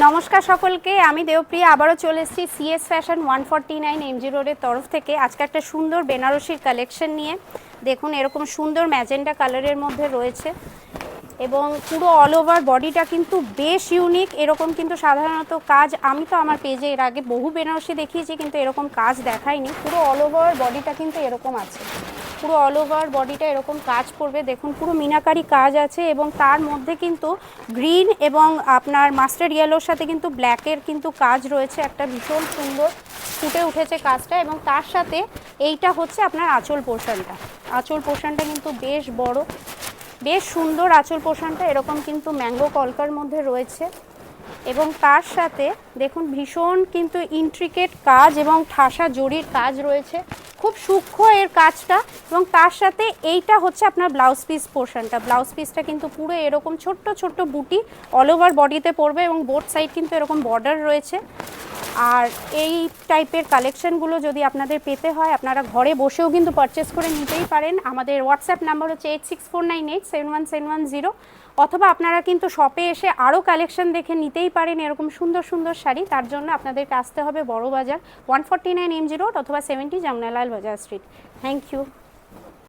নমস্কার সকলকে, আমি দেবপ্রিয়া আবারও চলে এসেছি সিএস ফ্যাশন 149 এমজি রোডের তরফ থেকে। আজকে একটা সুন্দর বেনারসির কালেকশন নিয়ে। দেখুন এরকম সুন্দর ম্যাজেন্টা কালারের মধ্যে রয়েছে এবং পুরো অল ওভার বডিটা কিন্তু বেশ ইউনিক। এরকম কিন্তু সাধারণত কাজ আমি তো আমার পেজে এর আগে বহু বেনারসি দেখিয়েছি, কিন্তু এরকম কাজ দেখাইনি। পুরো অল ওভার বডিটা কিন্তু এরকম আছে, পুরো অল ওভার বডিটা এরকম কাজ করবে। দেখুন পুরো মিনাকারি কাজ আছে এবং তার মধ্যে কিন্তু গ্রিন এবং আপনার মাস্টার্ড ইয়েলোর সাথে কিন্তু ব্ল্যাকের কিন্তু কাজ রয়েছে। একটা ভীষণ সুন্দর ফুটে উঠেছে কাজটা। এবং তার সাথে এইটা হচ্ছে আপনার আঁচল পোর্শনটা। আঁচল পোর্শনটা কিন্তু বেশ বড়, বেশ সুন্দর আঁচল পোর্শনটা। এরকম কিন্তু ম্যাঙ্গো কলকার মধ্যে রয়েছে এবং তার সাথে দেখুন ভীষণ কিন্তু ইন্ট্রিকেট কাজ এবং ঠাসা জরির কাজ রয়েছে, খুব সূক্ষ্ম এর কাজটা। এবং তার সাথে এইটা হচ্ছে আপনার ব্লাউজ পিস পোর্শনটা। ব্লাউজ পিসটা কিন্তু পুরো এরকম ছোট্ট ছোট্ট বুটি অল ওভার বডিতে পড়বে এবং বোথ সাইড কিন্তু এরকম বর্ডার রয়েছে। আর এই টাইপের কালেকশনগুলো যদি আপনাদের পেতে হয়, আপনারা ঘরে বসেও কিন্তু পারচেস করে নিতেই পারেন। আমাদের হোয়াটসঅ্যাপ নাম্বার হচ্ছে 8649871710, অথবা আপনারা কিন্তু শপে এসে আরও কালেকশন দেখে নিতেই পারেন এরকম সুন্দর সুন্দর শাড়ি। তার জন্য আপনাদেরকে আসতে হবে বড় বাজার 149 এমজি রোড অথবা 70 জামনালাল বাজার স্ট্রিট। Thank you.